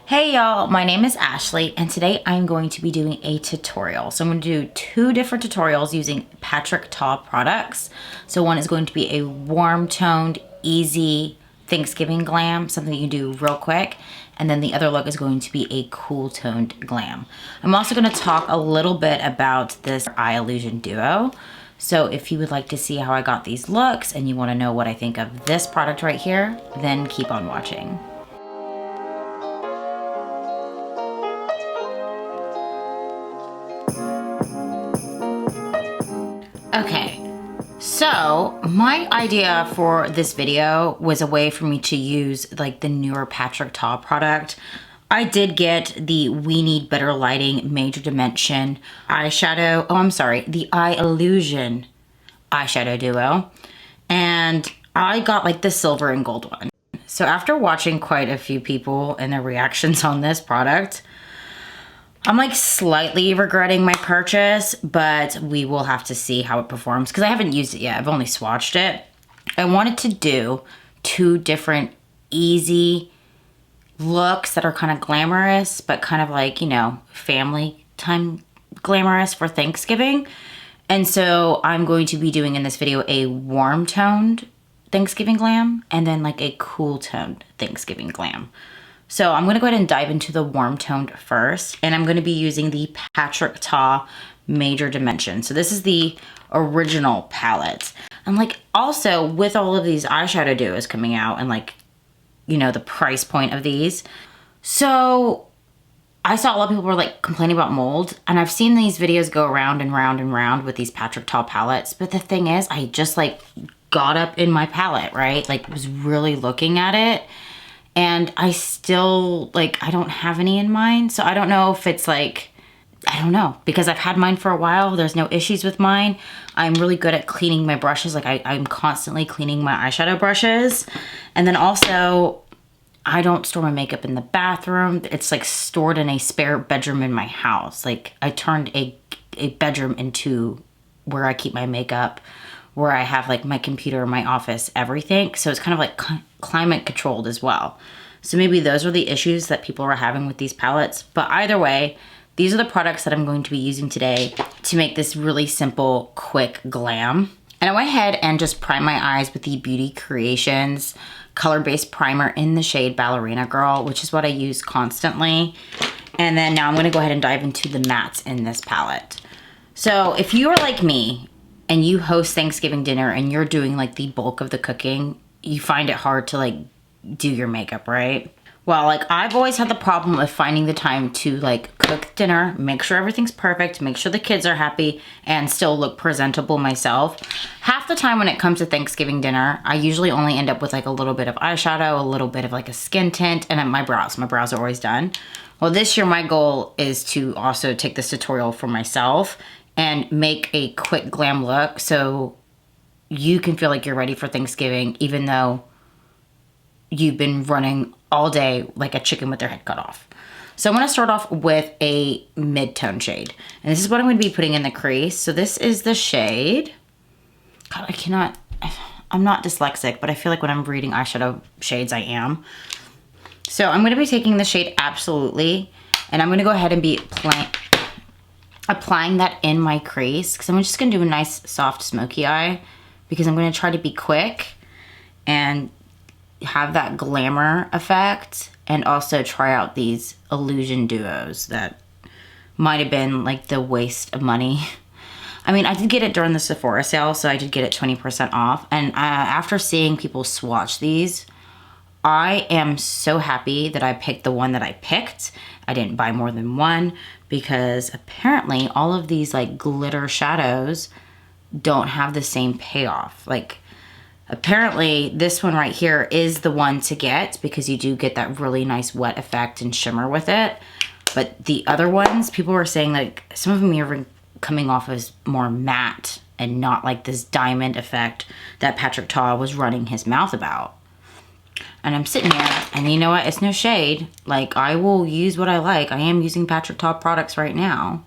Hey y'all, my name is Ashley and today I'm going to be doing a tutorial. So I'm going to do two different tutorials using Patrick Ta products. So one is going to be a warm toned, easy Thanksgiving glam, something you can do real quick. And then the other look is going to be a cool toned glam. I'm also going to talk a little bit about this eye illusion duo. So if you would like to see how I got these looks and you want to know what I think of this product right here, then keep on watching. Okay, so my idea for this video was a way for me to use like the newer Patrick Ta product. I did get the We Need Better Lighting Major Dimension eyeshadow, the Eye Illusion eyeshadow duo. And I got like the silver and gold one. So after watching quite a few people and their reactions on this product, I'm like slightly regretting my purchase, but we will have to see how it performs because I haven't used it yet. I've only swatched it. I wanted to do two different easy looks that are kind of glamorous, but kind of like, you know, family time glamorous for Thanksgiving. And so I'm going to be doing in this video a warm toned Thanksgiving glam and then like a cool toned Thanksgiving glam. So I'm gonna go ahead and dive into the warm toned first, and I'm gonna be using the Patrick Ta Major Dimension. So this is the original palette. And like also with all of these eyeshadow duos coming out and like, you know, the price point of these. So I saw a lot of people were like complaining about mold, and I've seen these videos go around and round and round with these Patrick Ta palettes. But the thing is, I just like got up in my palette, right? Like was really looking at it. And I still, like, I don't have any in mine. So I don't know if it's like, I don't know. Because I've had mine for a while. There's no issues with mine. I'm really good at cleaning my brushes. Like, I'm constantly cleaning my eyeshadow brushes. And then also, I don't store my makeup in the bathroom. It's, like, stored in a spare bedroom in my house. Like, I turned a bedroom into where I keep my makeup, where I have like my computer, my office, everything. So it's kind of like climate controlled as well. So maybe those are the issues that people are having with these palettes. But either way, these are the products that I'm going to be using today to make this really simple, quick glam. And I went ahead and just primed my eyes with the Beauty Creations color-based primer in the shade Ballerina Girl, which is what I use constantly. And then now I'm gonna go ahead and dive into the mattes in this palette. So if you are like me, and you host Thanksgiving dinner and you're doing like the bulk of the cooking, you find it hard to like do your makeup, right? Well, like I've always had the problem of finding the time to like cook dinner, make sure everything's perfect, make sure the kids are happy, and still look presentable myself. Half the time when it comes to Thanksgiving dinner, I usually only end up with like a little bit of eyeshadow, a little bit of like a skin tint, and then my brows. My brows are always done. Well, this year my goal is to also take this tutorial for myself and make a quick glam look so you can feel like you're ready for Thanksgiving even though you've been running all day like a chicken with their head cut off. So I'm gonna start off with a mid-tone shade. And this is what I'm gonna be putting in the crease. So this is the shade. God, I'm not dyslexic, but I feel like when I'm reading eyeshadow shades, I am. So I'm gonna be taking the shade Absolutely, and I'm gonna go ahead and be applying that in my crease because I'm just gonna do a nice soft smoky eye because I'm gonna try to be quick and have that glamour effect and also try out these illusion duos that might have been like the waste of money. I mean, I did get it during the Sephora sale, so I did get it 20% off. And after seeing people swatch these, I am so happy that I picked the one that I picked. I didn't buy more than one because apparently all of these like glitter shadows don't have the same payoff. Like apparently this one right here is the one to get because you do get that really nice wet effect and shimmer with it. But the other ones, people were saying like some of them are coming off as more matte and not like this diamond effect that Patrick Ta was running his mouth about. And I'm sitting here, and you know what? It's no shade. Like, I will use what I like. I am using Patrick Ta products right now.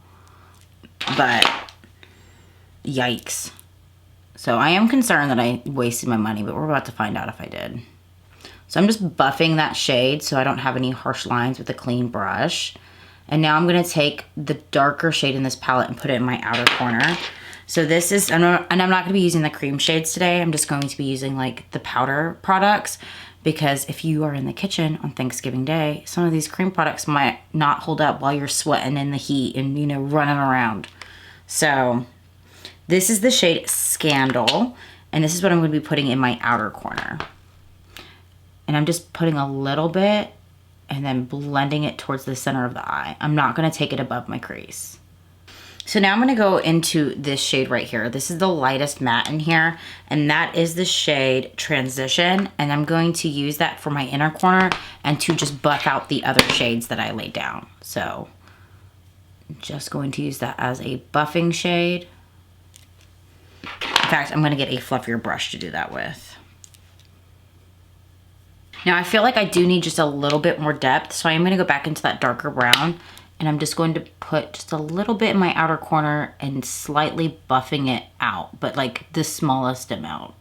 But, yikes. So, I am concerned that I wasted my money, but we're about to find out if I did. So I'm just buffing that shade so I don't have any harsh lines with a clean brush. And now I'm gonna take the darker shade in this palette and put it in my outer corner. So this is, and I'm not gonna be using the cream shades today. I'm just going to be using like the powder products, because if you are in the kitchen on Thanksgiving Day, some of these cream products might not hold up while you're sweating in the heat and, you know, running around. So this is the shade Scandal, and this is what I'm gonna be putting in my outer corner. And I'm just putting a little bit and then blending it towards the center of the eye. I'm not gonna take it above my crease. So now I'm gonna go into this shade right here. This is the lightest matte in here, and that is the shade Transition. And I'm going to use that for my inner corner and to just buff out the other shades that I laid down. So I'm just going to use that as a buffing shade. In fact, I'm gonna get a fluffier brush to do that with. Now I feel like I do need just a little bit more depth, so I'm gonna go back into that darker brown, and I'm just going to put just a little bit in my outer corner and slightly buffing it out, but like the smallest amount.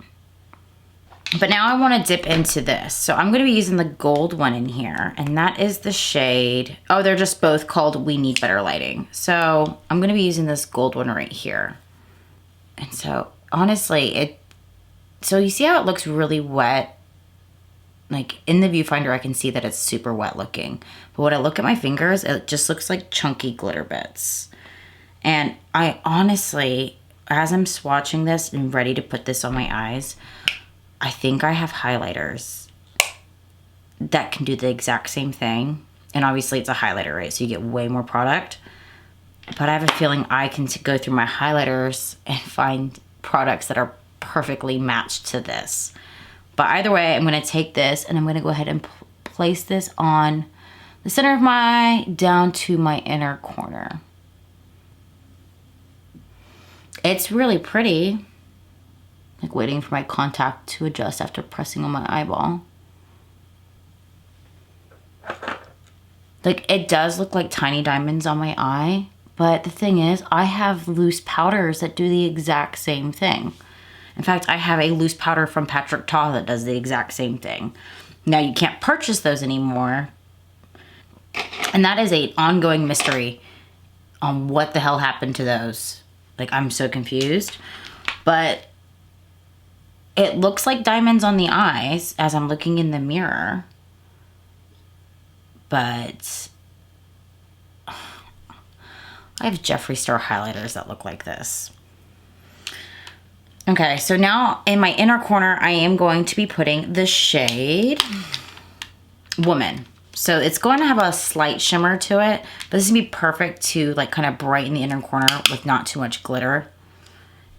But now I wanna dip into this. So I'm gonna be using the gold one in here, and that is the shade, oh, they're just both called We Need Better Lighting. So I'm gonna be using this gold one right here. And so honestly, so you see how it looks really wet? Like in the viewfinder, I can see that it's super wet looking. But when I look at my fingers, it just looks like chunky glitter bits. And I honestly, as I'm swatching this and ready to put this on my eyes, I think I have highlighters that can do the exact same thing. And obviously it's a highlighter, right? So you get way more product. But I have a feeling I can go through my highlighters and find products that are perfectly matched to this. But either way, I'm gonna take this and I'm gonna go ahead and place this on the center of my eye down to my inner corner. It's really pretty. Like waiting for my contact to adjust after pressing on my eyeball. Like it does look like tiny diamonds on my eye, but the thing is, I have loose powders that do the exact same thing. In fact, I have a loose powder from Patrick Ta that does the exact same thing. Now you can't purchase those anymore. And that is an ongoing mystery on what the hell happened to those. Like I'm so confused. But it looks like diamonds on the eyes as I'm looking in the mirror. But I have Jeffree Star highlighters that look like this. Okay, so now in my inner corner, I am going to be putting the shade Woman. So it's going to have a slight shimmer to it, but this is gonna be perfect to like kind of brighten the inner corner with not too much glitter.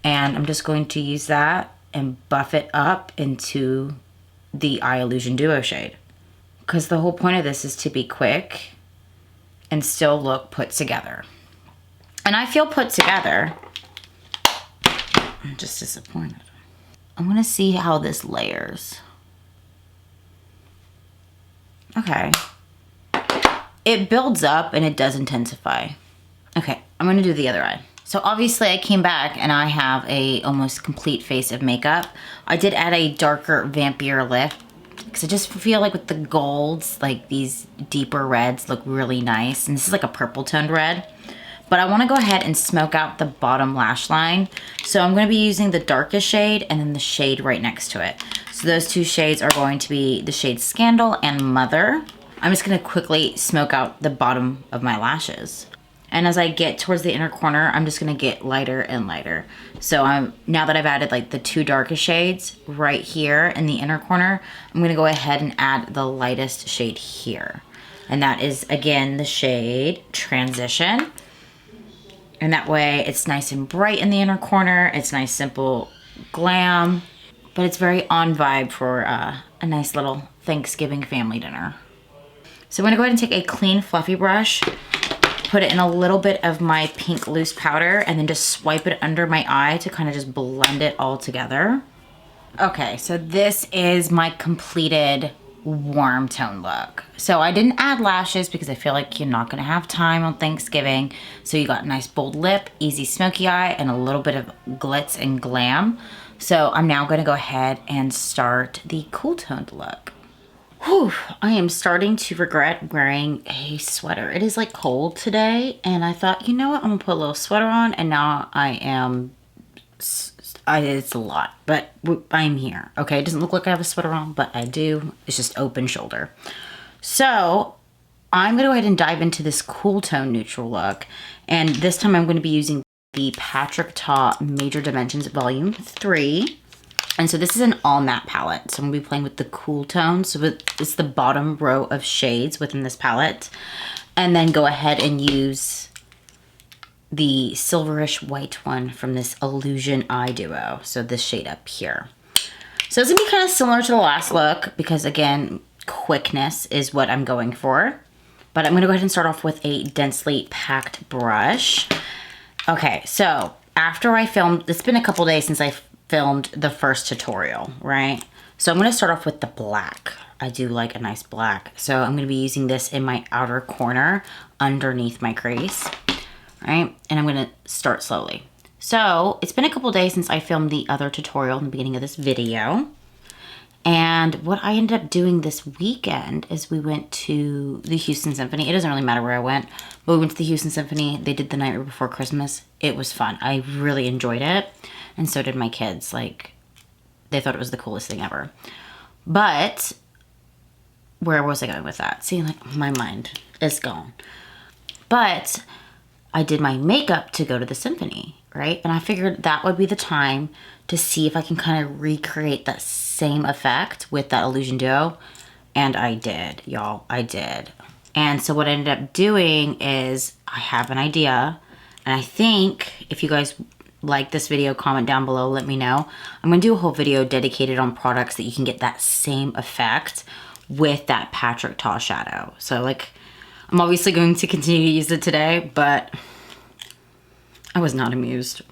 And I'm just going to use that and buff it up into the Eye Illusion Duo shade. Because the whole point of this is to be quick and still look put together. And I feel put together. I'm just disappointed. I'm gonna see how this layers. Okay. It builds up and it does intensify. Okay, I'm gonna do the other eye. So obviously I came back and I have a almost complete face of makeup. I did add a darker, vampier lip because I just feel like with the golds, like these deeper reds look really nice. And this is like a purple toned red. But I wanna go ahead and smoke out the bottom lash line. So I'm gonna be using the darkest shade and then the shade right next to it. So those two shades are going to be the shade Scandal and Mother. I'm just gonna quickly smoke out the bottom of my lashes. And as I get towards the inner corner, I'm just gonna get lighter and lighter. So now that I've added like the two darkest shades right here in the inner corner, I'm gonna go ahead and add the lightest shade here. And that is, again, the shade Transition. And that way it's nice and bright in the inner corner. It's nice, simple glam, but it's very on vibe for a nice little Thanksgiving family dinner. So I'm gonna go ahead and take a clean fluffy brush, put it in a little bit of my pink loose powder, and then just swipe it under my eye to kind of just blend it all together. Okay, so this is my completed warm tone look. So I didn't add lashes because I feel like you're not gonna have time on Thanksgiving. So you got a nice bold lip, easy smoky eye, and a little bit of glitz and glam. So I'm now gonna go ahead and start the cool toned look. Whew, I am starting to regret wearing a sweater. It is like cold today, and I thought, you know what, I'm gonna put a little sweater on, and now it's a lot, but I'm here, okay? It doesn't look like I have a sweater on, but I do. It's just open shoulder. So I'm gonna go ahead and dive into this cool tone neutral look, and this time I'm gonna be using the Patrick Ta Major Dimensions Volume 3. And so this is an all matte palette. So I'm gonna be playing with the cool tones. So it's the bottom row of shades within this palette. And then go ahead and use the silverish white one from this Illusion Eye Duo. So this shade up here. So it's gonna be kind of similar to the last look because again, quickness is what I'm going for. But I'm gonna go ahead and start off with a densely packed brush. Okay, so after I filmed, it's been a couple days since I filmed the first tutorial, right? So I'm gonna start off with the black. I do like a nice black. So I'm gonna be using this in my outer corner underneath my crease, right? And I'm gonna start slowly. So it's been a couple days since I filmed the other tutorial in the beginning of this video. And what I ended up doing this weekend is we went to the Houston Symphony. It doesn't really matter where I went, but we went to the Houston Symphony. They did the night before Christmas. It was fun. I really enjoyed it. And so did my kids. Like, they thought it was the coolest thing ever. But where was I going with that? See, like, my mind is gone. But I did my makeup to go to the symphony, right? And I figured that would be the time to see if I can kind of recreate that same effect with that Illusion Duo. And I did, y'all. I did. And so what I ended up doing is I have an idea. And I think if you guys like this video, comment down below, let me know. I'm gonna do a whole video dedicated on products that you can get that same effect with that Patrick Ta shadow. So like, I'm obviously going to continue to use it today, but I was not amused.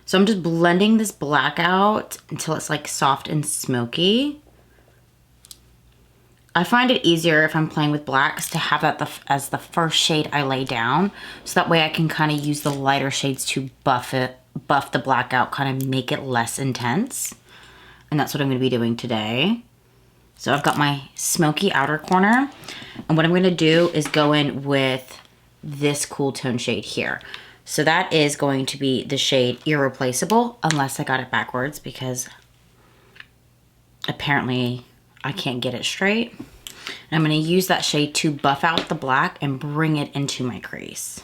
So I'm just blending this black out until it's like soft and smoky. I find it easier if I'm playing with blacks to have that as the first shade I lay down. So that way I can kind of use the lighter shades to buff the black out, kind of make it less intense. And that's what I'm gonna be doing today. So I've got my smoky outer corner. And what I'm gonna do is go in with this cool tone shade here. So that is going to be the shade Irreplaceable, unless I got it backwards because apparently I can't get it straight. And I'm gonna use that shade to buff out the black and bring it into my crease.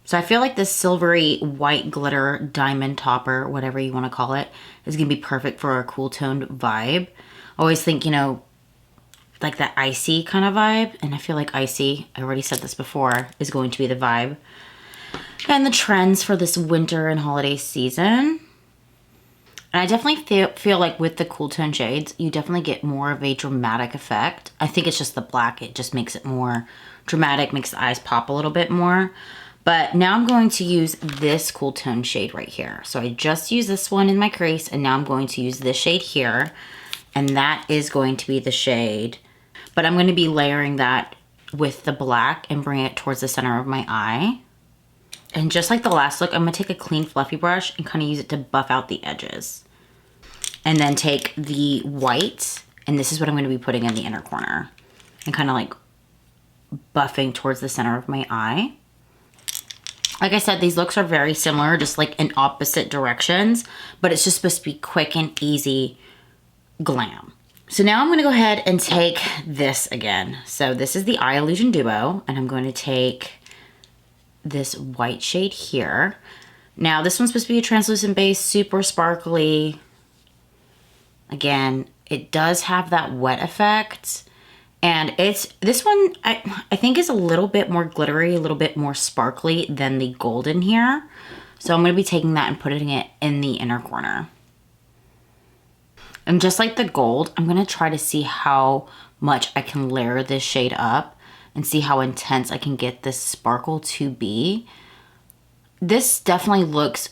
So I feel like this silvery white glitter diamond topper, whatever you wanna call it, is gonna be perfect for a cool toned vibe. I always think, you know, like that icy kind of vibe. And I feel like icy, I already said this before, is going to be the vibe. And the trends for this winter and holiday season. And I definitely feel like with the cool tone shades, you definitely get more of a dramatic effect. I think it's just the black. It just makes it more dramatic, makes the eyes pop a little bit more. But now I'm going to use this cool tone shade right here. So I just used this one in my crease, and now I'm going to use this shade here. And that is going to be the shade. But I'm going to be layering that with the black and bring it towards the center of my eye. And just like the last look, I'm gonna take a clean fluffy brush and kind of use it to buff out the edges. And then take the white, and this is what I'm gonna be putting in the inner corner. And kind of like buffing towards the center of my eye. Like I said, these looks are very similar, just like in opposite directions, but it's just supposed to be quick and easy glam. So now I'm gonna go ahead and take this again. So this is the Eye Illusion Duo, and I'm going to take this white shade here. Now this one's supposed to be a translucent base, super sparkly. Again, it does have that wet effect. And this one I think is a little bit more glittery, a little bit more sparkly than the golden here. So I'm gonna be taking that and putting it in the inner corner. And just like the gold, I'm gonna try to see how much I can layer this shade up and see how intense I can get this sparkle to be. This definitely looks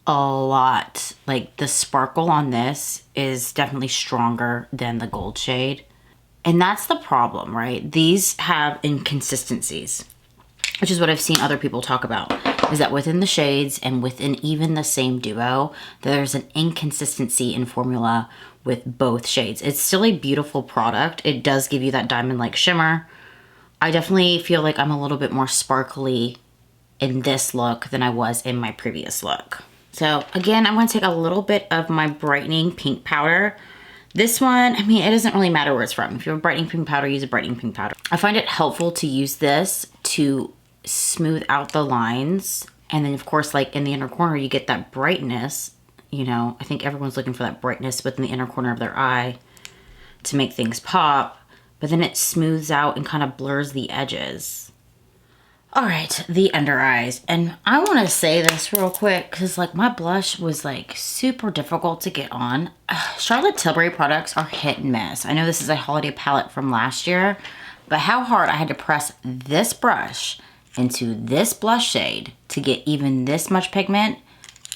a lot, like the sparkle on this is definitely stronger than the gold shade. And that's the problem, right? These have inconsistencies, which is what I've seen other people talk about, is that within the shades and within even the same duo, there's an inconsistency in formula with both shades. It's still a beautiful product. It does give you that diamond-like shimmer. I definitely feel like I'm a little bit more sparkly in this look than I was in my previous look. So again, I'm going to take a little bit of my brightening pink powder. This one, I mean, it doesn't really matter where it's from. If you have a brightening pink powder, use a brightening pink powder. I find it helpful to use this to smooth out the lines. And then of course, like in the inner corner, you get that brightness. You know, I think everyone's looking for that brightness within the inner corner of their eye to make things pop. But then it smooths out and kind of blurs the edges. All right, the under eyes. And I want to say this real quick because like my blush was like super difficult to get on. Charlotte Tilbury products are hit and miss. I know this is a holiday palette from last year, but how hard I had to press this brush into this blush shade to get even this much pigment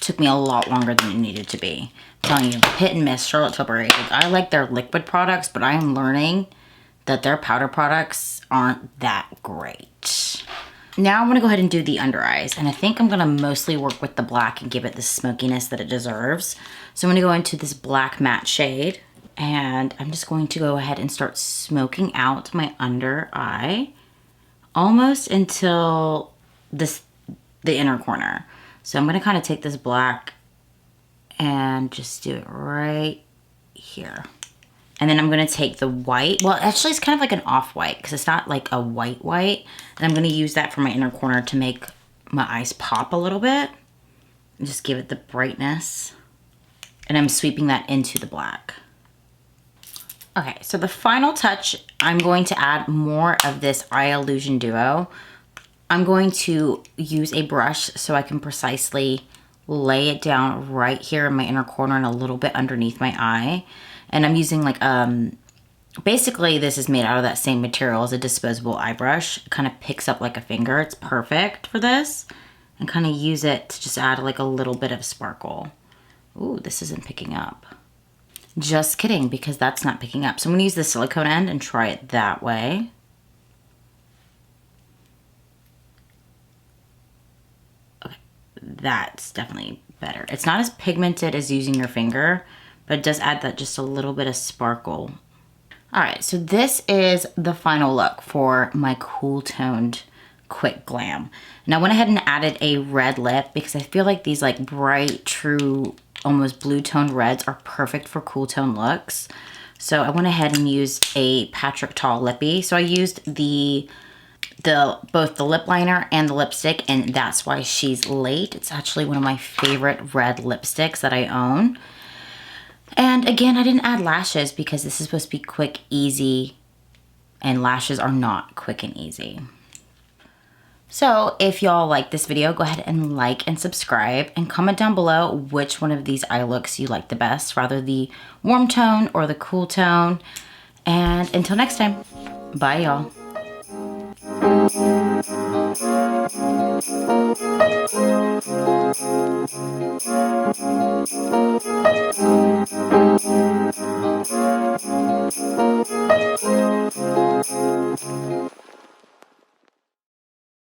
took me a lot longer than it needed to be. I'm telling you, hit and miss, Charlotte Tilbury. Like, I like their liquid products, but I am learning that their powder products aren't that great. Now I'm gonna go ahead and do the under eyes, and I think I'm gonna mostly work with the black and give it the smokiness that it deserves. So I'm gonna go into this black matte shade, and I'm just going to go ahead and start smoking out my under eye almost until the inner corner. So I'm gonna kind of take this black and just do it right here. And then I'm gonna take the white. Well, actually it's kind of like an off-white because it's not like a white. And I'm gonna use that for my inner corner to make my eyes pop a little bit. And just give it the brightness. And I'm sweeping that into the black. Okay, so the final touch, I'm going to add more of this Eye Illusion Duo. I'm going to use a brush so I can precisely lay it down right here in my inner corner and a little bit underneath my eye. And I'm using like, basically this is made out of that same material as a disposable eye brush. It kind of picks up like a finger. It's perfect for this. And kind of use it to just add like a little bit of sparkle. Ooh, this isn't picking up. Just kidding, because that's not picking up. So I'm gonna use the silicone end and try it that way. Okay, that's definitely better. It's not as pigmented as using your finger, but it does add that just a little bit of sparkle. All right, so this is the final look for my cool toned quick glam. And I went ahead and added a red lip because I feel like these like bright, true, almost blue toned reds are perfect for cool tone looks. So I went ahead and used a Patrick Ta lippy. So I used both the lip liner and the lipstick, and that's why she's late. It's actually one of my favorite red lipsticks that I own. And again, I didn't add lashes because this is supposed to be quick, easy, and lashes are not quick and easy. So if y'all like this video, go ahead and like and subscribe and comment down below which one of these eye looks you like the best, rather the warm tone or the cool tone. And until next time, bye y'all.